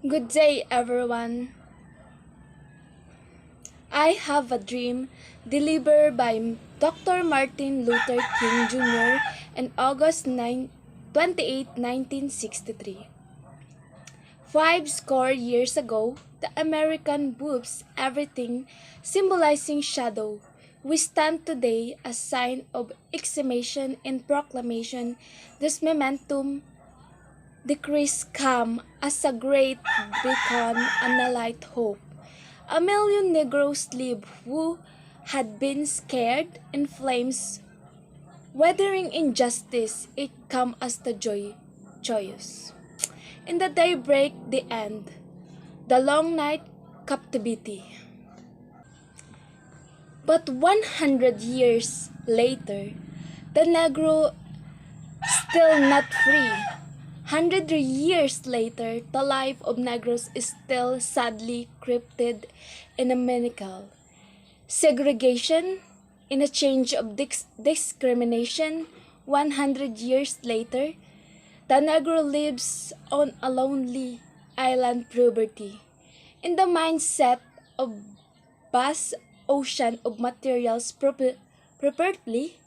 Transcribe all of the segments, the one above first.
Good day, everyone. I have a dream delivered by Dr. Martin Luther King Jr. on August 28, 1963. 50 years ago, the American whoops everything, symbolizing shadow. We stand today as sign of exclamation and proclamation. This momentum decrease come as a great beacon and a light hope. A million Negroes live who had been scared in flames, weathering injustice. It come as the joyous. In the daybreak, the end, the long night captivity. But 100 years later, the Negro still not free. 100 years later, the life of Negros is still sadly cryptid in a miracle. Segregation in a change of discrimination. 100 years later, the Negro lives on a lonely island poverty. In the mindset of vast ocean of materials properly,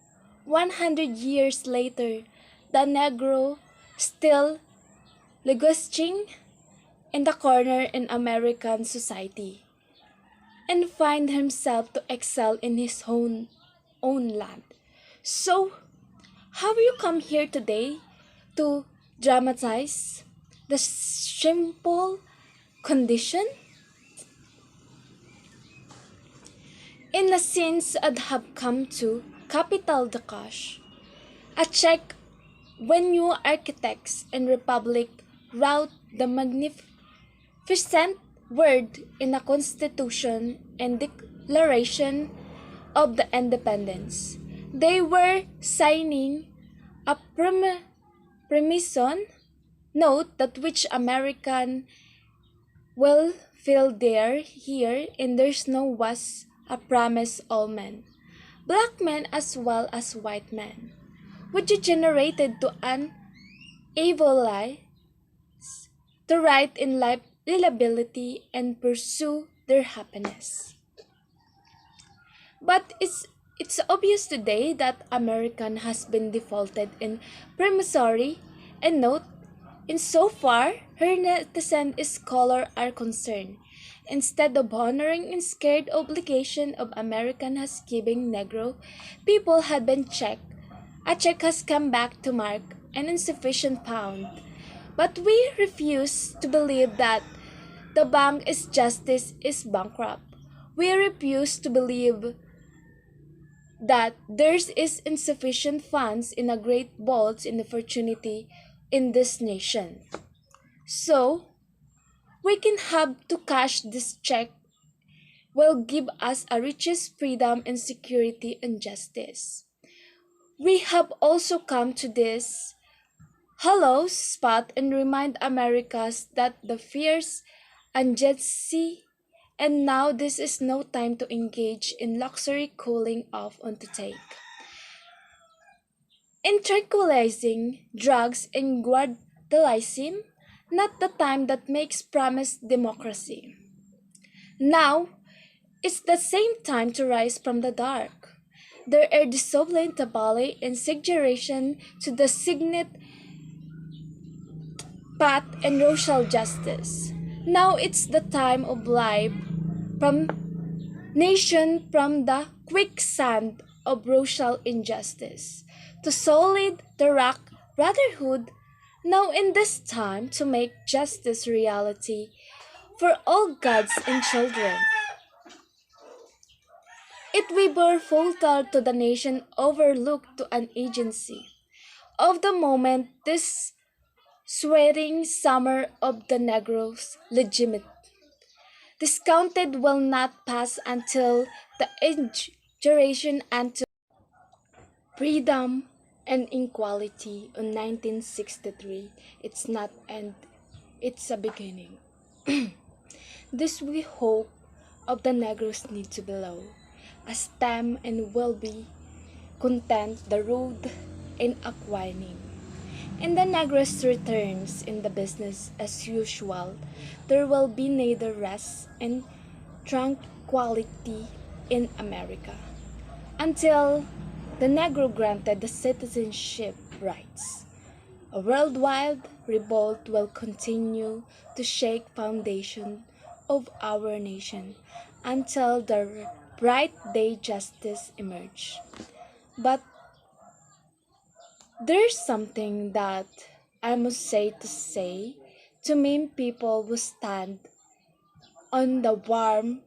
100 years later, the Negro still languishing in the corner in American society and find himself to excel in his own land. So, have you come here today to dramatize the simple condition? In the scenes I'd have come to capital the cash, a check when new architects and republic wrote the magnificent word in a constitution and declaration of the independence. They were signing a permission note that which American will feel there here and there's no was a promise all men, black men as well as white men, would be generated to an evil lie, to right in life reliability and pursue their happiness. But it's obvious today that American has been defaulted in promissory and note insofar her netizen is color are concerned. Instead of honoring and scared obligation of American has giving Negro, people had been checked. A check has come back to mark an insufficient pound. But we refuse to believe that the bank is justice is bankrupt. We refuse to believe that there is insufficient funds in a great vaults in opportunity in this nation. So, we can have to cash this check will give us a richest freedom and security and justice. We have also come to this hollow spot and remind Americans that the fierce urgency and now this is no time to engage in luxury cooling off on to take. In tranquilizing drugs and guardalism, not the time that makes promised democracy. Now, it's the same time to rise from the dark. There are dissolving the valley and suggestion to the signet path and social justice. Now it's the time of life from nation from the quicksand of racial injustice to solid the rock brotherhood. Now in this time to make justice reality for all gods and children. It we bore fatal to the nation overlooked to an agency. Of the moment this sweating summer of the Negroes legitimate. Discounted will not pass until the age duration and to freedom and equality in 1963. It's not end, it's a beginning. This we hope of the Negroes need to below. A stem and will be content the road in acquiring. In the Negros returns in the business as usual, there will be neither rest and tranquility in America until the Negro granted the citizenship rights. A worldwide revolt will continue to shake foundation of our nation until the bright day justice emerge. But there's something that I must say to mean people who stand on the warm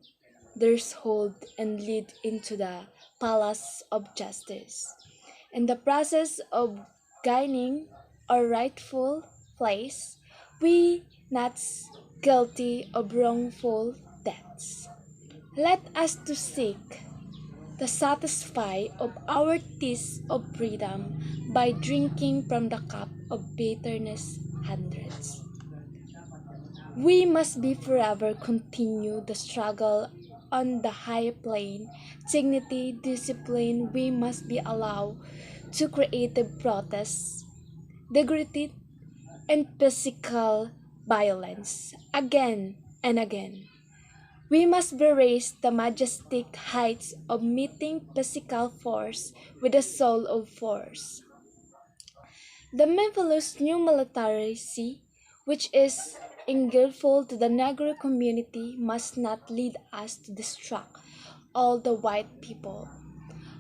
threshold and lead into the palace of justice. In the process of gaining our rightful place, we not guilty of wrongful deaths. Let us to seek the satisfy of our thirst of freedom by drinking from the cup of bitterness hundreds. We must be forever continue the struggle on the high plane. Dignity, discipline, we must be allowed to creative protests, dignity, and physical violence again and again. We must raise the majestic heights of meeting physical force with the soul of force. The marvelous new military which is ingrateful to the Negro community, must not lead us to destruct all the white people.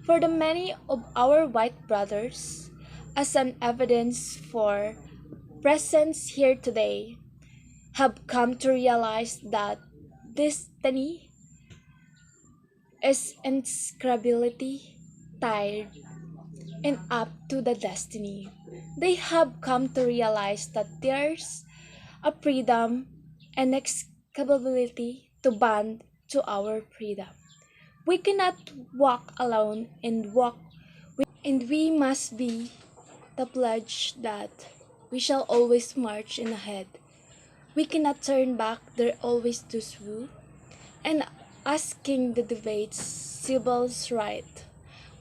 For the many of our white brothers, as an evidence for presence here today, have come to realize that destiny is inscrutability tied and up to the destiny. They have come to realize that there's a freedom and capability to bond to our freedom. We cannot walk alone and and we must be the pledge that we shall always march in ahead. We cannot turn back, there always to swoo and asking the debates civil's right.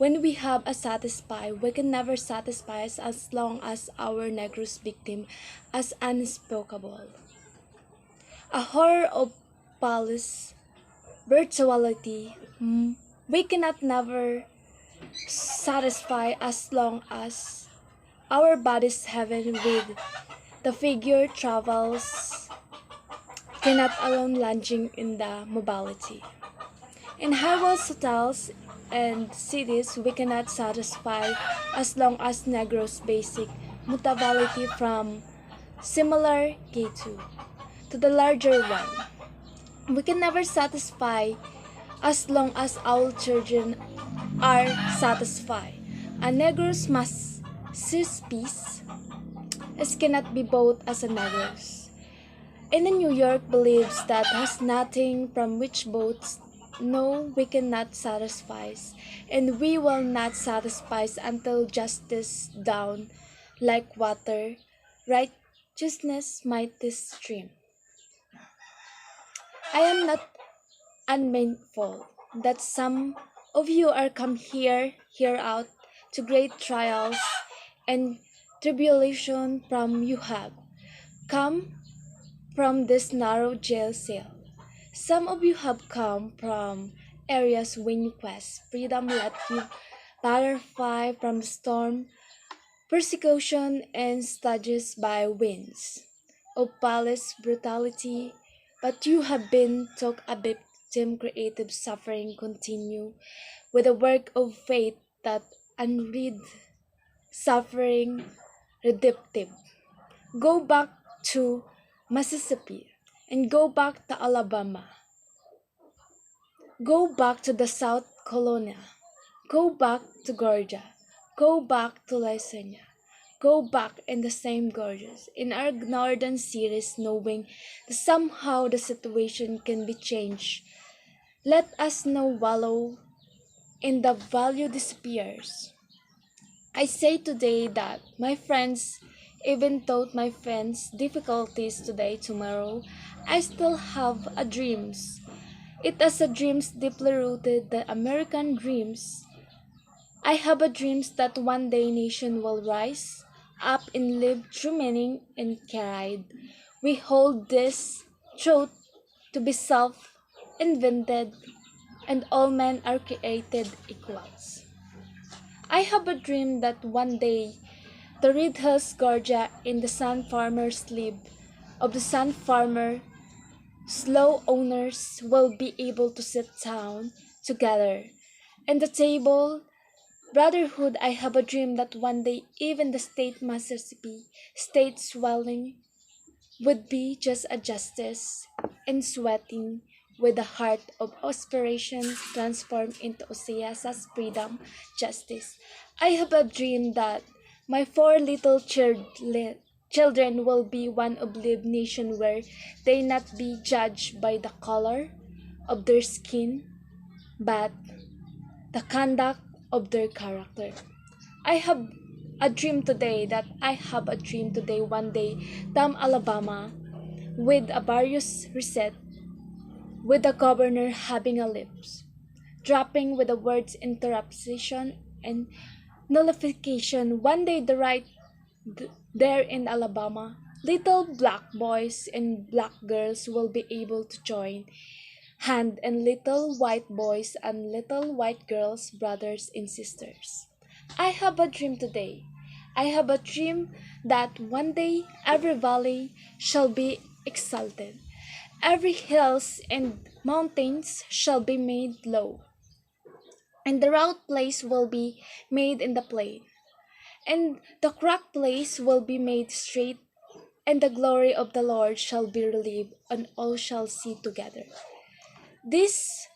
When we have a satisfy, we can never satisfy us as long as our Negroes victim as unspeakable. A horror of palace, virtuality, we cannot never satisfy as long as our bodies heaven with the figure travels cannot alone lunging in the mobility. In highways, hotels, and cities, we cannot satisfy as long as Negroes' basic mutability from similar K2 to the larger one. We can never satisfy as long as our children are satisfied. A Negroes must cease peace. It cannot be both as a Negroes. In the New York believes that has nothing from which both no, we cannot satisfy, and we will not satisfy until justice down like water, righteousness mighty stream. I am not unmindful that some of you are come here out to great trials and tribulation from you have come from this narrow jail cell. Some of you have come from areas when you quest freedom let you butterfly from the storm, persecution, and stages by winds of palace brutality, but you have been took a victim creative suffering continue with a work of faith that unread suffering redemptive. Go back to Mississippi and go back to Alabama. Go back to the South Carolina. Go back to Georgia. Go back to Louisiana. Go back in the same gorges in our northern cities, knowing that somehow the situation can be changed. Let us no wallow in the value disappears. I say today that my friends, even though my friends' difficulties today, tomorrow, I still have a dreams. It is a dreams deeply rooted, the American dreams. I have a dreams that one day nation will rise, up and live through meaning and carried. We hold this truth to be self-invented and all men are created equals. I have a dream that one day the red hills Georgia in the sun farmer's sleeve of the sun farmer slow owners will be able to sit down together. And the table brotherhood, I have a dream that one day even the state Mississippi, state swelling, would be just a justice and sweating with the heart of aspiration transformed into Oseasa's freedom, justice. I have a dream that my four little children will be one of live nation where they not be judged by the color of their skin, but the conduct of their character. I have a dream today that I have a dream today one day, Tam Alabama, with a various reset, with the governor having a lips, dropping with the words interruption and nullification. One day the right there in Alabama, little black boys and black girls will be able to join hand and little white boys and little white girls, brothers and sisters. I have a dream today. I have a dream that one day every valley shall be exalted. Every hills and mountains shall be made low, and the round place will be made in the plain, and the cracked place will be made straight, and the glory of the Lord shall be relieved, and all shall see together. This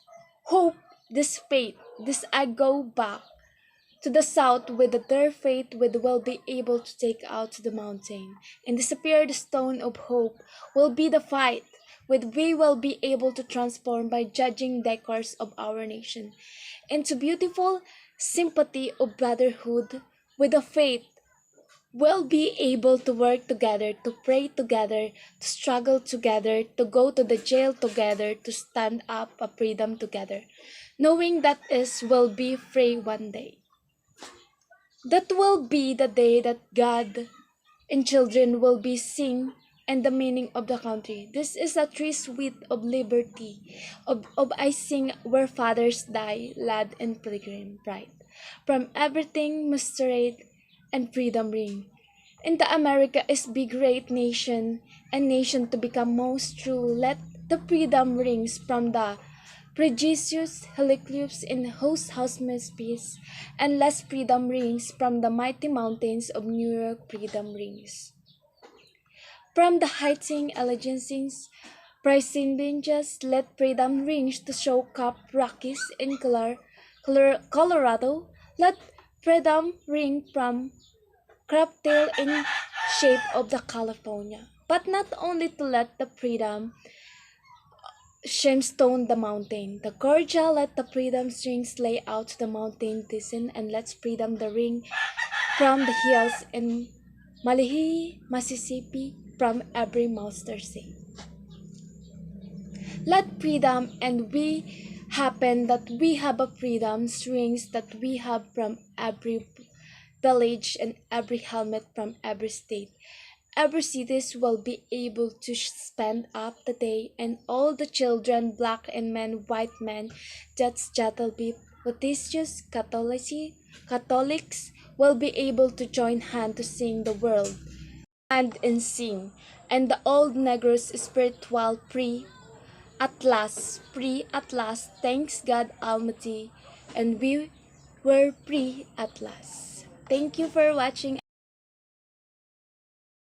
hope, this faith, this I go back to the south with their faith will be able to take out the mountain and disappear the stone of hope will be the fight with we will be able to transform by judging decors of our nation into beautiful sympathy of brotherhood with the faith will be able to work together, to pray together, to struggle together, to go to the jail together, to stand up for freedom together, knowing that is will be free one day. That will be the day that God and children will be sing and the meaning of the country. This is a tree sweet of liberty, of I sing where fathers die, lad and pilgrim pride. From everything masquerade and freedom ring. In the America is be great nation, and nation to become most true. Let the freedom rings from the prodigious heliclubes in house peace, and less freedom rings from the mighty mountains of New York freedom rings. From the heighting allegiances, pricing binges, let freedom rings to show Cap Rockies in Colorado. Let freedom ring from Crabtail in shape of the California. But not only to let the freedom Shimstone the mountain. The Georgia let the freedom strings lay out the mountain descend and let's freedom the ring from the hills in Malihi, Mississippi from every monster sea. Let freedom and we happen that we have a freedom strings that we have from every village and every helmet from every state. Every cities will be able to spend up the day, and all the children, black and men, white men, that's that'll be litigious Catholics will be able to join hand to sing the world and sing, and the old Negros spiritual free at last, thanks God Almighty, and we were free at last. Thank you for watching.